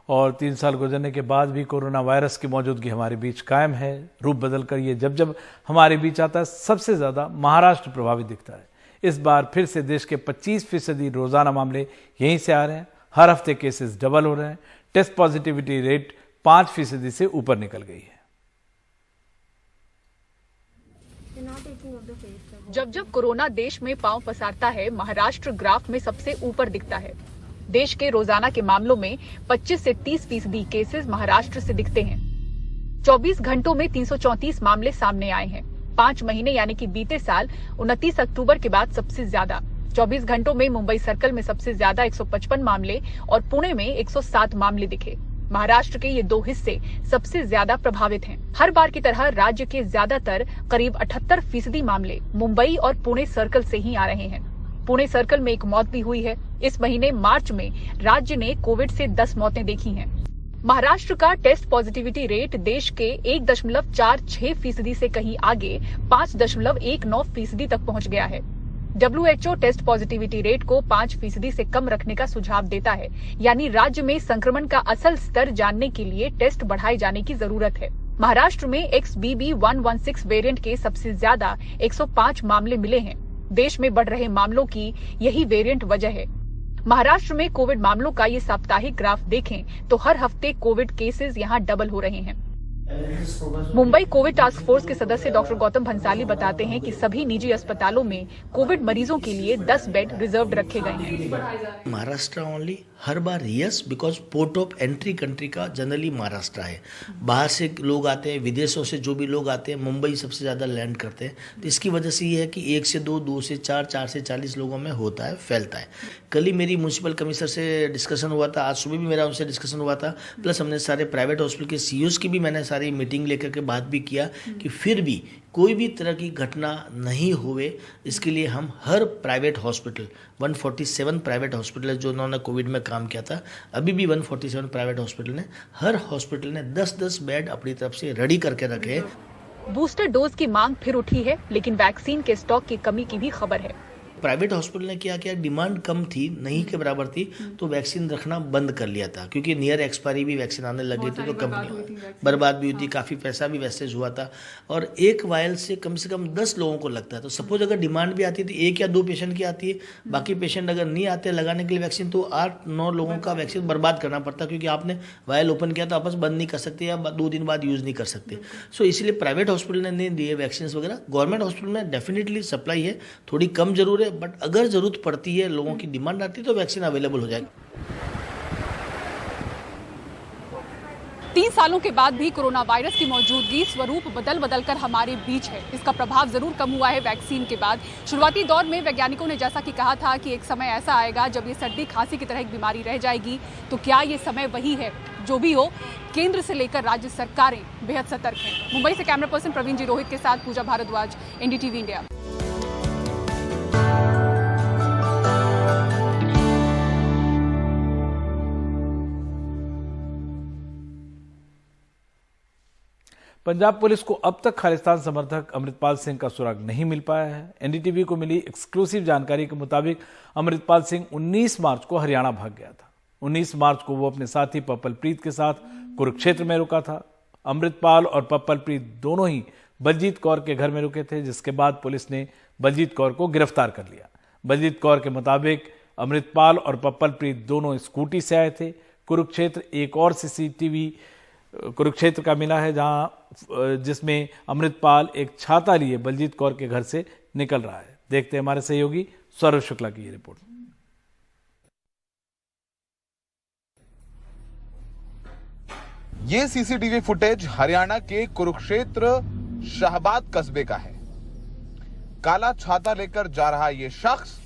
और 3 साल गुजरने के बाद भी कोरोना वायरस की मौजूदगी हमारे बीच कायम है। रूप बदल कर ये जब जब हमारे बीच आता है, सबसे ज़्यादा महाराष्ट्र प्रभावित दिखता है। इस बार फिर से देश के 25% रोजाना मामले यहीं से आ रहे हैं। हर हफ्ते केसेस डबल हो रहे हैं। टेस्ट पॉजिटिविटी रेट 5% से ऊपर निकल गई है। जब जब कोरोना देश में पांव पसारता है, महाराष्ट्र ग्राफ में सबसे ऊपर दिखता है। देश के रोजाना के मामलों में 25 से 30% केसेस महाराष्ट्र से दिखते हैं। 24 घंटों में 334 मामले सामने आए हैं। 5 महीने यानी कि बीते साल 29 अक्टूबर के बाद सबसे ज्यादा 24 घंटों में मुंबई सर्कल में सबसे ज्यादा 155 मामले और पुणे में 107 मामले दिखे। महाराष्ट्र के ये 2 हिस्से सबसे ज्यादा प्रभावित हैं। हर बार की तरह राज्य के ज्यादातर करीब 78% मामले मुंबई और पुणे सर्कल से ही आ रहे हैं। पुणे सर्कल में एक मौत भी हुई है। इस महीने मार्च में राज्य ने कोविड से 10 मौतें देखी हैं। महाराष्ट्र का टेस्ट पॉजिटिविटी रेट देश के 1.46% से कहीं आगे 5.19% तक पहुंच गया है। WHO टेस्ट पॉजिटिविटी रेट को 5% से कम रखने का सुझाव देता है, यानी राज्य में संक्रमण का असल स्तर जानने के लिए टेस्ट बढ़ाए जाने की जरूरत है। महाराष्ट्र में XBB.1.16 वेरिएंट के सबसे ज्यादा 105 मामले मिले हैं। देश में बढ़ रहे मामलों की यही वेरिएंट वजह है। महाराष्ट्र में कोविड मामलों का ये साप्ताहिक ग्राफ देखें तो हर हफ्ते कोविड केसेस यहां डबल हो रहे हैं। मुंबई कोविड टास्क फोर्स के सदस्य डॉक्टर गौतम भंसाली बताते हैं कि सभी निजी अस्पतालों में कोविड मरीजों के लिए 10 बेड रिजर्व रखे गए हैं। Maharashtra only, her bar yes, because port of entry country का जनरली महाराष्ट्र है। बाहर से लोग आते हैं, विदेशों से जो भी लोग आते हैं, मुंबई सबसे ज़्यादा लैंड करते हैं। तो इसकी वजह से ये है कि 1 से 2, 2 से 4, 4 से 40 लोगों में होता है, फैलता है। कल ही मेरी म्यूनसिपल कमिश्नर से डिस्कशन हुआ था, आज सुबह भी मेरा उनसे डिस्कशन हुआ था। प्लस हमने सारे प्राइवेट हॉस्पिटल के CEOs की भी मैंने सारी मीटिंग लेकर के बात भी किया कि फिर भी कोई भी तरह की घटना नहीं हुए, इसके लिए हम हर प्राइवेट हॉस्पिटल 147 प्राइवेट हॉस्पिटल जो उन्होंने कोविड में काम किया था, अभी भी 147 प्राइवेट हॉस्पिटल ने, हर हॉस्पिटल ने 10-10 बेड अपनी तरफ से रेडी करके रखे। बूस्टर डोज की मांग फिर उठी है, लेकिन वैक्सीन के स्टॉक की कमी की भी खबर है। प्राइवेट हॉस्पिटल ने क्या किया, डिमांड कम थी, नहीं के बराबर थी, तो वैक्सीन रखना बंद कर लिया था, क्योंकि नियर एक्सपायरी भी वैक्सीन आने लगे थे, तो कंपनी बर्बाद भी हुई थी, काफ़ी पैसा भी वेस्टेज हुआ था। और एक वायल से कम 10 लोगों को लगता है। तो सपोज अगर डिमांड भी आती थी 1 या 2 पेशेंट की आती है, बाकी पेशेंट अगर नहीं आते लगाने के लिए वैक्सीन, तो 8-9 लोगों का वैक्सीन बर्बाद करना पड़ता, क्योंकि आपने वायल ओपन किया तो आपस बंद नहीं कर सकते या 2 दिन बाद यूज़ नहीं कर सकते। सो इसलिए प्राइवेट हॉस्पिटल ने नहीं दिए वैक्सीन वगैरह। गवर्नमेंट हॉस्पिटल में डेफिनेटली सप्लाई है, थोड़ी कम जरूर है, बट अगर जरूरत पड़ती है, लोगों की डिमांड आती है, तो वैक्सीन अवेलेबल हो जाएगी। 3 सालों के बाद भी कोरोना वायरस की मौजूदगी स्वरूप बदल बदल कर हमारे बीच है। इसका प्रभाव जरूर कम हुआ है वैक्सीन के बाद। शुरुआती दौर में वैज्ञानिकों ने जैसा कि कहा था कि एक समय ऐसा आएगा जब ये सर्दी खांसी की तरह एक बीमारी रह जाएगी। तो क्या ये समय वही है? जो भी हो, केंद्र से लेकर राज्य सरकारें बेहद सतर्क हैं। मुंबई से कैमरा पर्सन प्रवीण जी रोहित के साथ Pooja Bhardwaj, NDTV India. Punjab police को अब तक खालिस्तान समर्थक अमृतपाल सिंह का सुराग नहीं मिल पाया है। NDTV को मिली एक्सक्लूसिव जानकारी के मुताबिक अमृतपाल सिंह 19 मार्च को हरियाणा भाग गया था। 19 मार्च को वो अपने साथी पप्पलप्रीत के साथ कुरुक्षेत्र में रुका था। अमृतपाल और पप्पलप्रीत दोनों ही बलजीत कौर के घर में रुके थे, जिसके बाद पुलिस ने बलजीत कौर को गिरफ्तार कर लिया। बलजीत कौर के मुताबिक अमृतपाल और पप्पलप्रीत दोनों स्कूटी से आए थे। कुरुक्षेत्र एक और CCTV कुरुक्षेत्र का मिला है, जिसमें अमृतपाल एक छाता लिए बलजीत कौर के घर से निकल रहा है। देखते हैं हमारे सहयोगी सौरभ शुक्ला की ये रिपोर्ट। ये CCTV फुटेज हरियाणा के कुरुक्षेत्र शाहबाद कस्बे का है। काला छाता लेकर जा रहा ये शख्स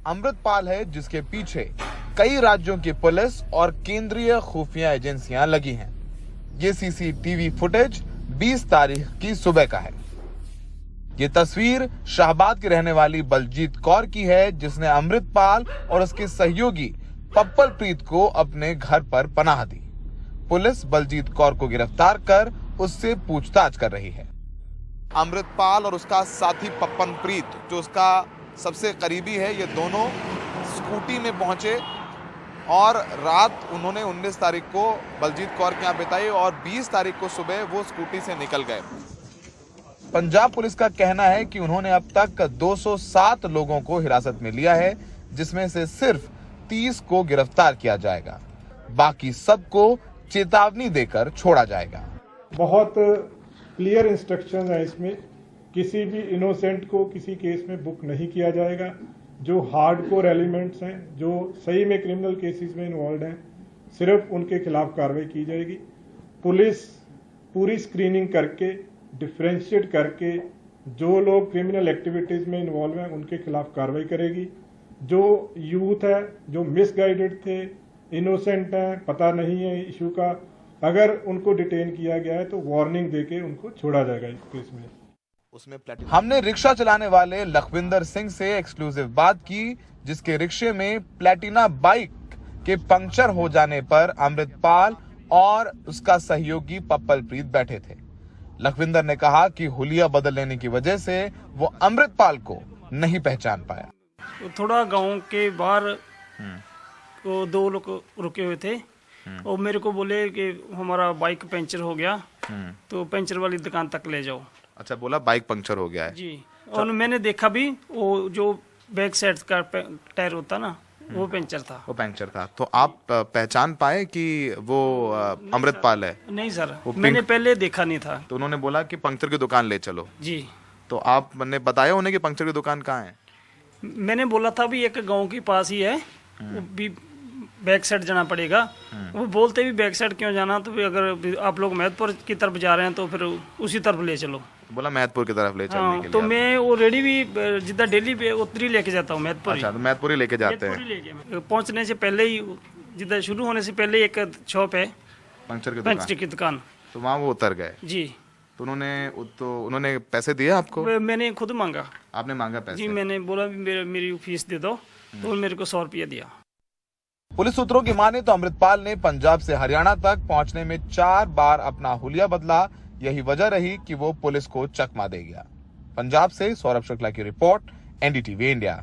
अमृतपाल है, जिसके पीछे कई राज्यों की पुलिस और केंद्रीय खुफिया एजेंसियां लगी हैं। ये CCTV फुटेज 20 तारीख की सुबह का है। ये तस्वीर शाहबाद की रहने वाली बलजीत कौर की है, जिसने अमृतपाल और उसके सहयोगी पप्पलप्रीत को अपने घर पर पनाह दी। पुलिस बलजीत कौर को गिरफ्तार कर उससे पूछताछ कर रही है। अमृतपाल और उसका साथी पप्पलप्रीत, जो उसका सबसे करीबी है, ये दोनों स्कूटी में पहुंचे और रात उन्होंने 19 तारीख को बलजीत कौर के यहाँ बिताई और 20 तारीख को सुबह वो स्कूटी से निकल गए। पंजाब पुलिस का कहना है कि उन्होंने अब तक 207 लोगों को हिरासत में लिया है, जिसमें से सिर्फ 30 को गिरफ्तार किया जाएगा, बाकी सबको चेतावनी देकर छोड़ा जाएगा। बहुत क्लियर इंस्ट्रक्शंस हैं इसमें, किसी भी इनोसेंट को किसी केस में बुक नहीं किया जाएगा। जो हार्डकोर एलिमेंट्स हैं, जो सही में क्रिमिनल केसेस में इन्वॉल्व हैं, सिर्फ उनके खिलाफ कार्रवाई की जाएगी। पुलिस पूरी स्क्रीनिंग करके, डिफ्रेंशिएट करके, जो लोग क्रिमिनल एक्टिविटीज में इन्वॉल्व हैं उनके खिलाफ कार्रवाई करेगी। जो यूथ है, जो मिसगाइडेड थे, इनोसेंट हैं, पता नहीं है इशू का, अगर उनको डिटेन किया गया है तो वार्निंग देके उनको छोड़ा जाएगा इस केस में। हमने रिक्शा चलाने वाले लखविंदर सिंह से एक्सक्लूसिव बात की, जिसके रिक्शे में प्लेटिना बाइक के पंक्चर हो जाने पर अमृतपाल और उसका सहयोगी पप्पलप्रीत बैठे थे। लखविंदर ने कहा कि हुलिया बदल लेने की वजह से वो अमृतपाल को नहीं पहचान पाया। थोड़ा गांव के बाहर को 2 लोग रुके हुए थे और मेरे को बोले कि हमारा बाइक पंचर हो गया, तो पंचर वाली दुकान तक ले जाओ। अच्छा, बोला बाइक पंक्चर हो गया है जी। और मैंने देखा भी वो जो बैक साइड का टायर होता ना, वो पंचर था। वो पंक्चर था। तो आप पहचान पाए कि वो अमृतपाल है? नहीं सर, मैंने पहले देखा नहीं था। तो उन्होंने बोला कि पंक्चर की दुकान ले चलो। जी। तो आपने बताया उन्हें कि पंक्चर की दुकान कहाँ है? मैंने बोला था भी एक गांव के पास ही है, वो भी बैक साइड जाना पड़ेगा। वो बोलते भी बैक साइड क्यों जाना, तो भी अगर आप लोग महतपुर की तरफ जा रहे हैं तो फिर उसी तरफ ले चलो। बोला महतपुर की तरफ ले चलने के लिए। तो मैं वो रेडी भी जितना डेली पे उतरी लेके जाता हूँ महतपुर। अच्छा, तो महतपुर ही लेके जाते हैं। पहुंचने से पहले ही, जितना शुरू होने से पहले एक शॉप है पंचर की दुकान, तो वहाँ वो उतर गए। जी। तो उन्होंने पैसे दिए आपको? मैंने खुद मांगा। आपने मांगा पैसे? जी, मैंने बोला मेरी फीस दे दो, तो मेरे को 100 रुपया दिया। पुलिस सूत्रों की माने तो अमृतपाल ने पंजाब से हरियाणा तक पहुंचने में 4 बार अपना हुलिया बदला। यही वजह रही कि वो पुलिस को चकमा दे गया। पंजाब से सौरभ शुक्ला की रिपोर्ट, एनडीटीवी इंडिया।